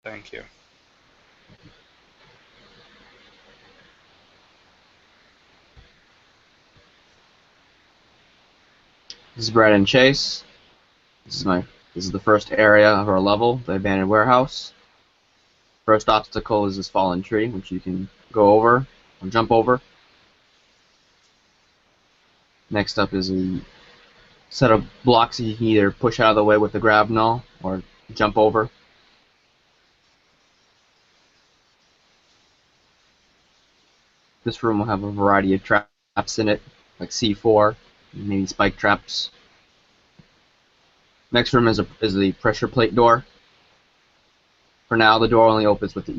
Thank you. This is Brad and Chase. This is the first area of our level, the abandoned warehouse. First obstacle is this fallen tree, which you can go over or jump over. Next up is a set of blocks that you can either push out of the way with the grab null or jump over. This room will have a variety of traps in it, like C4, maybe spike traps. Next room is the pressure plate door. For now, the door only opens with the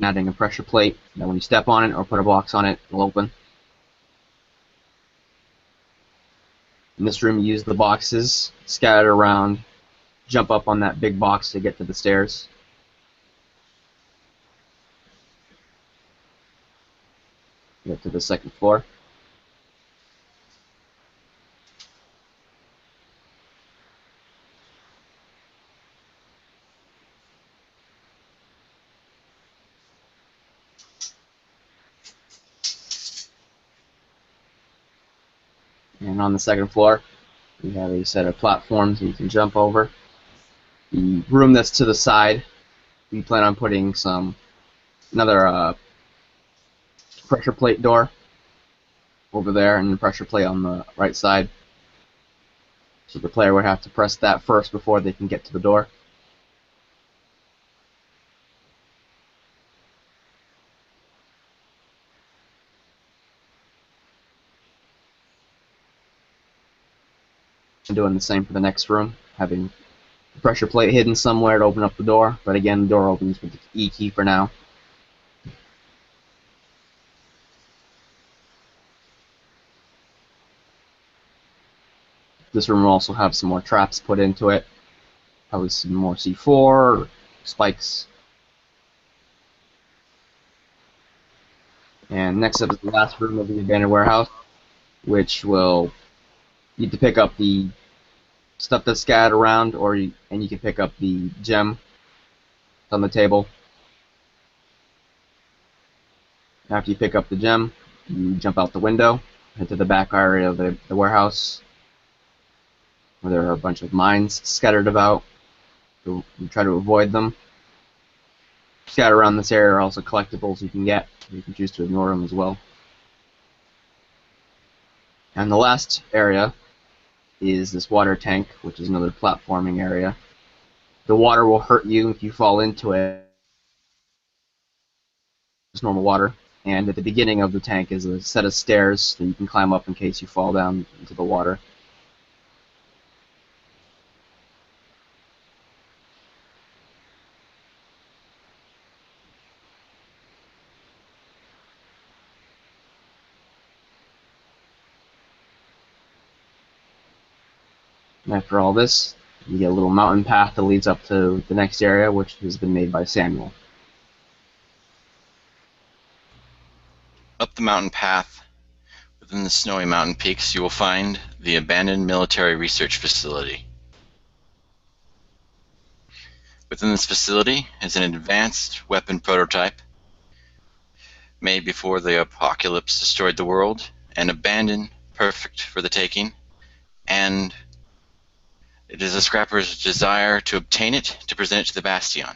adding a pressure plate. Now when you step on it or put a box on it, it'll open. In this room, you use the boxes scattered around, jump up on that big box to get to the stairs. Get to the second floor. And on the second floor, we have a set of platforms that you can jump over. The room that's to the side, we plan on putting another pressure plate door over there, and the pressure plate on the right side. So the player would have to press that first before they can get to the door. And doing the same for the next room, having the pressure plate hidden somewhere to open up the door, but again, the door opens with the E key for now. This room will also have some more traps put into it, probably some more C4 or spikes. And next up is the last room of the abandoned warehouse, which will need to pick up the stuff that's scattered around, and you can pick up the gem on the table. After you pick up the gem, you jump out the window, head to the back area of the warehouse, where there are a bunch of mines scattered about. You try to avoid them. Scattered around this area are also collectibles you can get. You can choose to ignore them as well. And the last area is this water tank, which is another platforming area. The water will hurt you if you fall into it. It's normal water. And at the beginning of the tank is a set of stairs that you can climb up in case you fall down into the water. And after all this, you get a little mountain path that leads up to the next area, which has been made by Samuel. Up the mountain path, within the snowy mountain peaks, you will find the abandoned military research facility. Within this facility is an advanced weapon prototype made before the apocalypse destroyed the world and abandoned, perfect for the taking, and it is a scrapper's desire to obtain it to present it to the Bastion.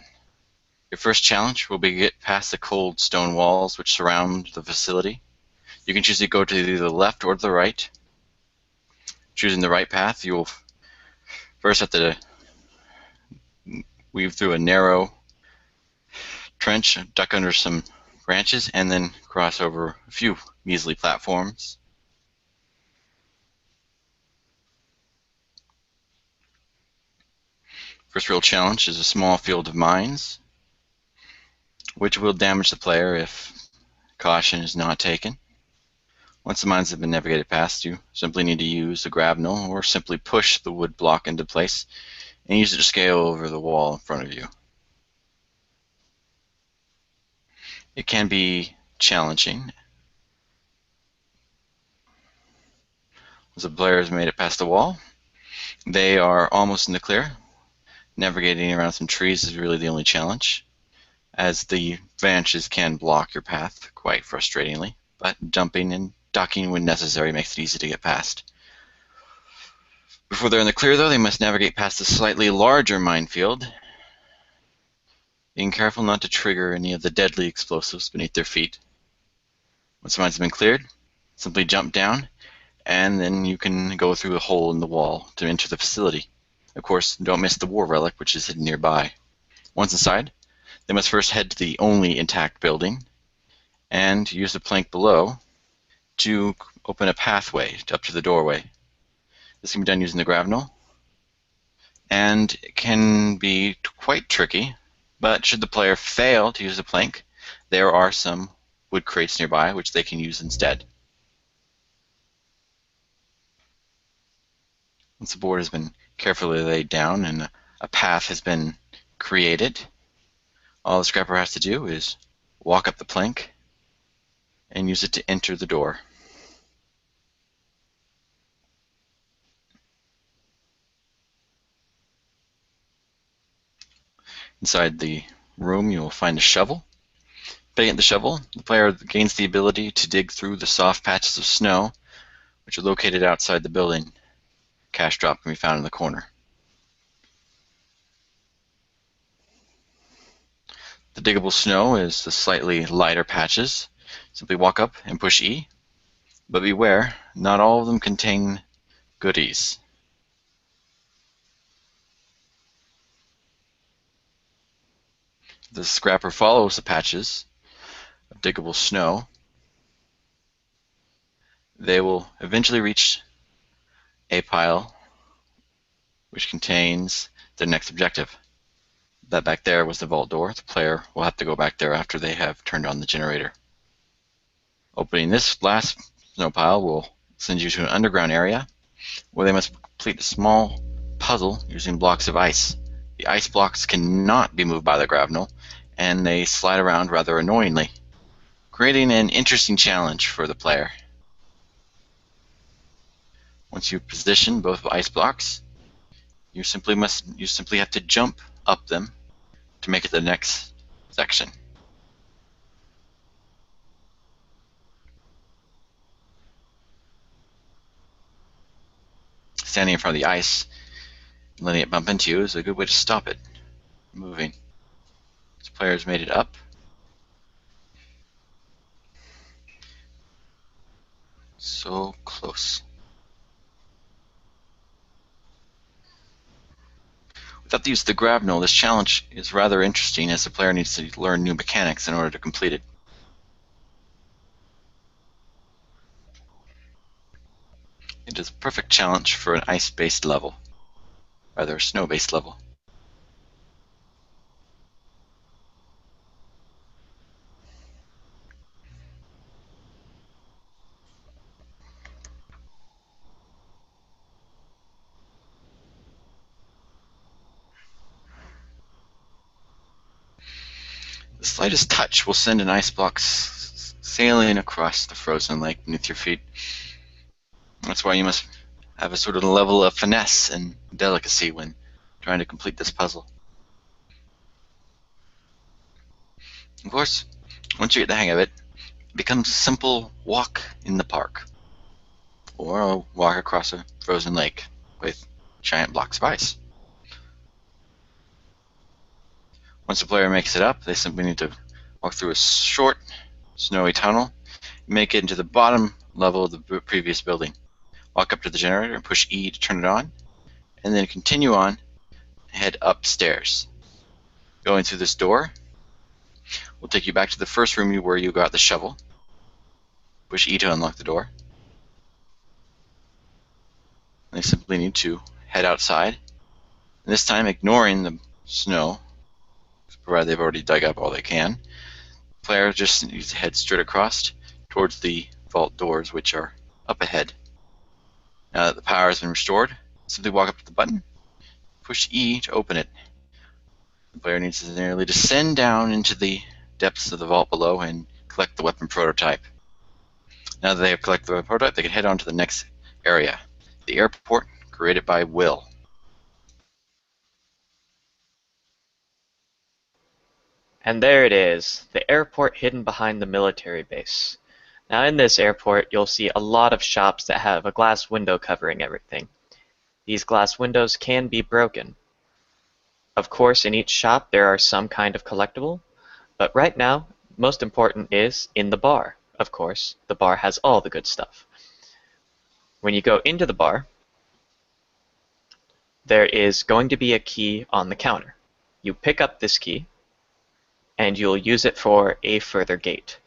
Your first challenge will be to get past the cold stone walls which surround the facility. You can choose to go to either the left or the right. Choosing the right path, you will first have to weave through a narrow trench, duck under some branches, and then cross over a few measly platforms. First real challenge is a small field of mines, which will damage the player if caution is not taken. Once the mines have been navigated past, you simply need to use the grab null or simply push the wood block into place and use it to scale over the wall in front of you. It can be challenging. Once the player has made it past the wall, they are almost in the clear. Navigating around some trees is really the only challenge, as the branches can block your path quite frustratingly, but jumping and ducking when necessary makes it easy to get past. Before they're in the clear, though, they must navigate past a slightly larger minefield, being careful not to trigger any of the deadly explosives beneath their feet. Once the mines have been cleared, simply jump down, and then you can go through a hole in the wall to enter the facility. Of course, don't miss the war relic, which is hidden nearby. Once inside, they must first head to the only intact building and use the plank below to open a pathway up to the doorway. This can be done using the grapnel, and it can be quite tricky, but should the player fail to use the plank, there are some wood crates nearby which they can use instead. Once the board has been carefully laid down and a path has been created, all the scrapper has to do is walk up the plank and use it to enter the door. Inside the room, you will find a shovel. Picking up the shovel, the player gains the ability to dig through the soft patches of snow which are located outside the building. Cash drop can be found in the corner. The diggable snow is the slightly lighter patches. Simply walk up and push E, but beware, not all of them contain goodies. The scrapper follows the patches of diggable snow. They will eventually reach a pile which contains their next objective. That back there was the vault door. The player will have to go back there after they have turned on the generator. Opening this last snow pile will send you to an underground area where they must complete a small puzzle using blocks of ice. The ice blocks cannot be moved by the grapnel, and they slide around rather annoyingly, creating an interesting challenge for the player. Once you position both ice blocks, you simply have to jump up them to make it to the next section. Standing in front of the ice and letting it bump into you is a good way to stop it moving. This player has made it up. So close. Without the use of the grapnel, this challenge is rather interesting as the player needs to learn new mechanics in order to complete it. It is a perfect challenge for an ice-based level, rather a snow-based level. The slightest touch will send an ice block sailing across the frozen lake beneath your feet. That's why you must have a sort of level of finesse and delicacy when trying to complete this puzzle. Of course, once you get the hang of it, it becomes a simple walk in the park, or a walk across a frozen lake with giant blocks of ice. Once the player makes it up, they simply need to walk through a short, snowy tunnel, make it into the bottom level of the previous building. Walk up to the generator and push E to turn it on, and then continue on, head upstairs. Going through this door will take you back to the first room where you got the shovel. Push E to unlock the door. They simply need to head outside, and this time ignoring the snow, provided they've already dug up all they can. The player just needs to head straight across towards the vault doors, which are up ahead. Now that the power has been restored, simply walk up to the button, push E to open it. The player needs to nearly descend down into the depths of the vault below and collect the weapon prototype. Now that they have collected the weapon prototype, they can head on to the next area, the airport created by Will. And there it is, the airport hidden behind the military base. Now in this airport, you'll see a lot of shops that have a glass window covering everything. These glass windows can be broken. Of course, in each shop there are some kind of collectible, but right now, most important is in the bar. Of course, the bar has all the good stuff. When you go into the bar, there is going to be a key on the counter. You pick up this key, and you'll use it for a further gate.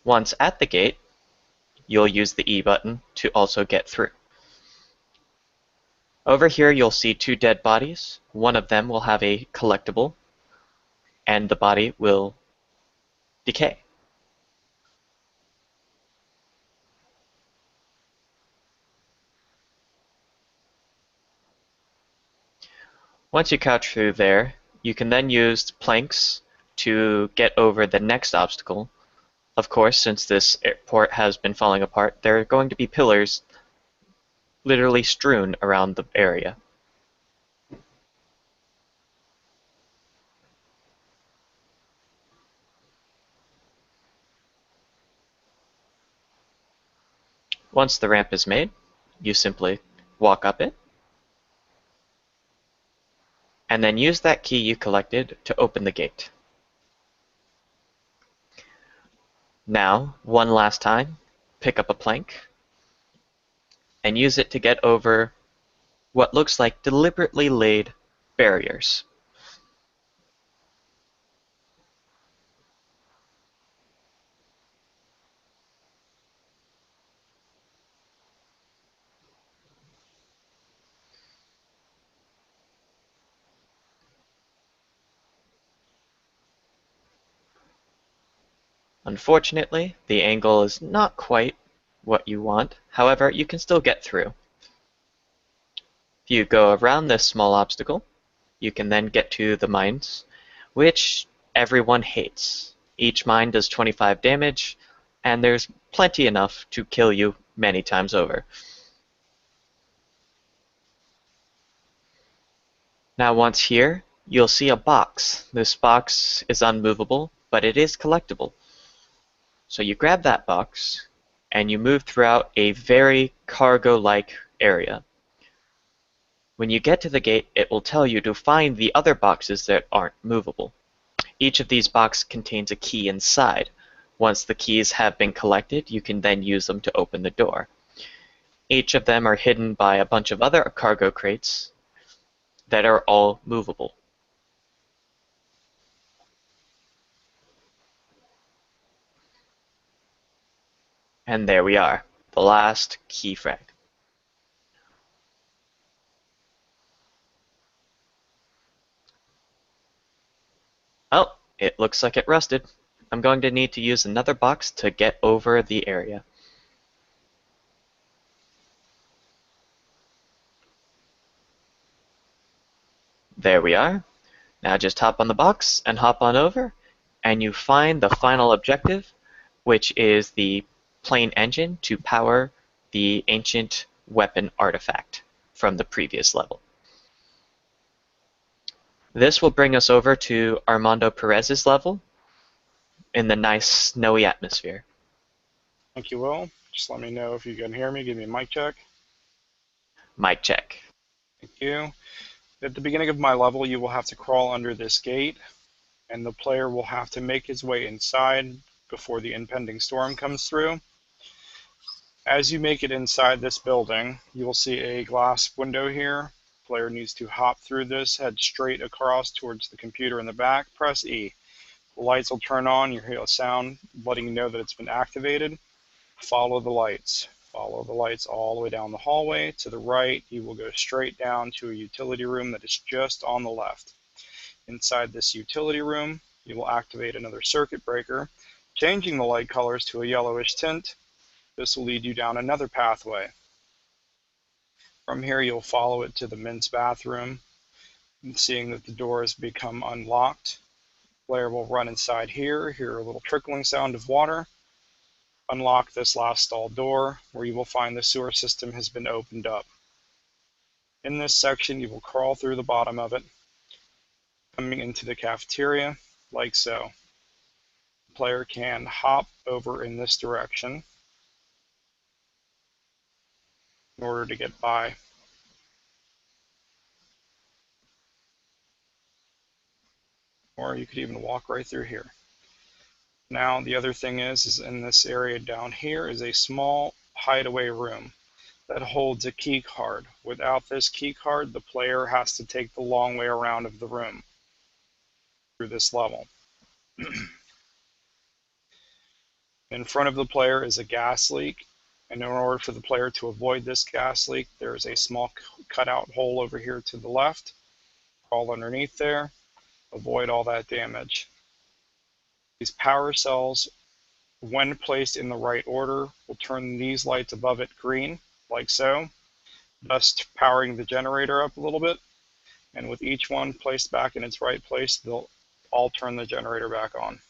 Once at the gate, you'll use the E button to also get through. Over here you'll see two dead bodies. One of them will have a collectible, and the body will decay. Once you crouch through there, you can then use planks to get over the next obstacle. Of course, since this airport has been falling apart, there are going to be pillars literally strewn around the area. Once the ramp is made, you simply walk up it, and then use that key you collected to open the gate. Now, one last time, pick up a plank, and use it to get over what looks like deliberately laid barriers. Unfortunately, the angle is not quite what you want. However, you can still get through. If you go around this small obstacle, you can then get to the mines, which everyone hates. Each mine does 25 damage, and there's plenty enough to kill you many times over. Now once here, you'll see a box. This box is unmovable, but it is collectible. So you grab that box, and you move throughout a very cargo-like area. When you get to the gate, it will tell you to find the other boxes that aren't movable. Each of these boxes contains a key inside. Once the keys have been collected, you can then use them to open the door. Each of them are hidden by a bunch of other cargo crates that are all movable. And there we are, the last key frag. Oh, it looks like it rusted. I'm going to need to use another box to get over the area. There we are. Now just hop on the box and hop on over, and you find the final objective, which is the plane engine to power the ancient weapon artifact from the previous level. This will bring us over to Armando Perez's level in the nice snowy atmosphere. Thank you, Will. Just let me know if you can hear me. Give me a mic check. Mic check. Thank you. At the beginning of my level, you will have to crawl under this gate, and the player will have to make his way inside before the impending storm comes through. As you make it inside this building, you will see a glass window here. The player needs to hop through this, head straight across towards the computer in the back, press E. The lights will turn on, you'll hear a sound letting you know that it's been activated. Follow the lights. Follow the lights all the way down the hallway. To the right, you will go straight down to a utility room that is just on the left. Inside this utility room, you will activate another circuit breaker, changing the light colors to a yellowish tint. This will lead you down another pathway. From here, you'll follow it to the men's bathroom, and seeing that the door has become unlocked. The player will run inside here, hear a little trickling sound of water. Unlock this last stall door, where you will find the sewer system has been opened up. In this section, you will crawl through the bottom of it, coming into the cafeteria, like so. The player can hop over in this direction in order to get by. Or you could even walk right through here. Now, the other thing is in this area down here is a small hideaway room that holds a key card. Without this key card, the player has to take the long way around of the room through this level. In front of the player is a gas leak, and in order for the player to avoid this gas leak, there is a small cutout hole over here to the left. Crawl underneath there, avoid all that damage. These power cells, when placed in the right order, will turn these lights above it green, like so, thus powering the generator up a little bit. And with each one placed back in its right place, they'll all turn the generator back on.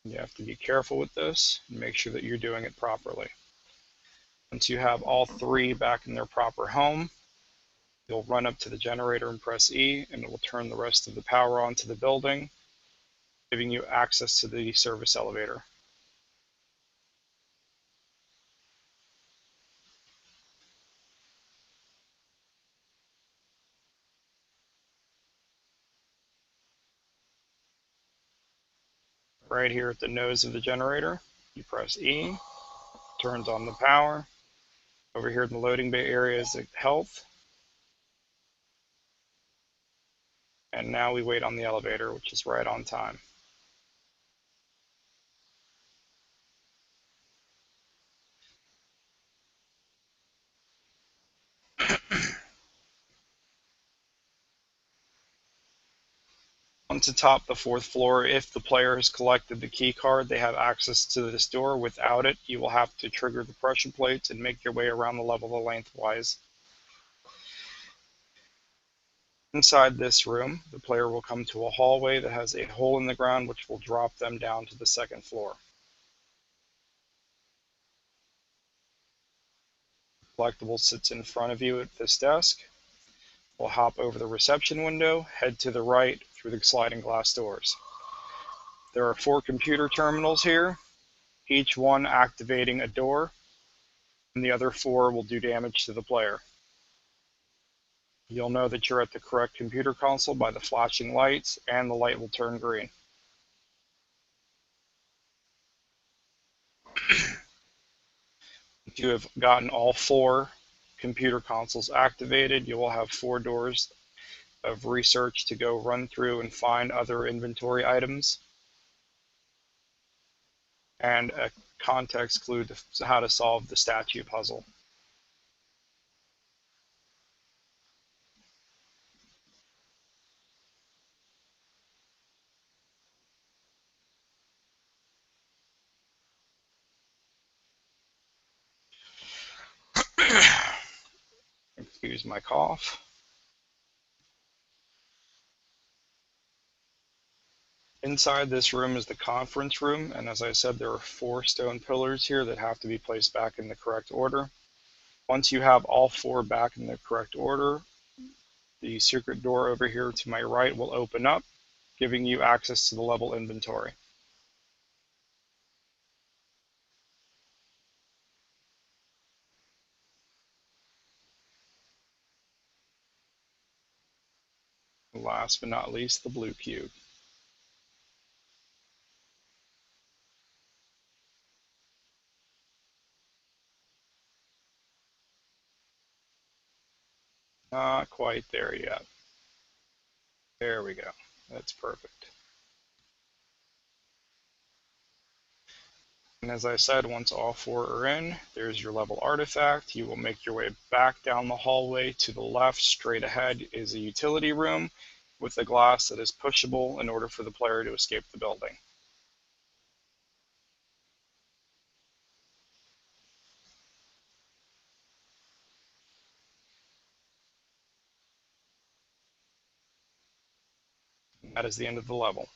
You have to be careful with this and make sure that you're doing it properly. Once you have all three back in their proper home, you'll run up to the generator and press E, and it will turn the rest of the power on to the building, giving you access to the service elevator. Right here at the nose of the generator, you press E, turns on the power. Over here in the loading bay area is the health. And now we wait on the elevator, which is right on time. Once atop the fourth floor, if the player has collected the key card, they have access to this door. Without it, you will have to trigger the pressure plates and make your way around the level lengthwise. Inside this room, the player will come to a hallway that has a hole in the ground which will drop them down to the second floor. The collectible sits in front of you at this desk. We'll hop over the reception window, head to the right through the sliding glass doors. There are 4 computer terminals here, each one activating a door, and the other 4 will do damage to the player. You'll know that you're at the correct computer console by the flashing lights, and the light will turn green. If you have gotten all 4 computer consoles activated, you will have 4 doors of research to go run through and find other inventory items, and a context clue to how to solve the statue puzzle. Excuse my cough. Inside this room is the conference room, and as I said, there are 4 stone pillars here that have to be placed back in the correct order. Once you have all 4 back in the correct order, the secret door over here to my right will open up, giving you access to the level inventory. Last but not least, the blue cube. Not quite there yet. There we go. That's perfect. And as I said, once all 4 are in, there's your level artifact. You will make your way back down the hallway. To the left, straight ahead, is a utility room with a glass that is pushable in order for the player to escape the building. And that is the end of the level.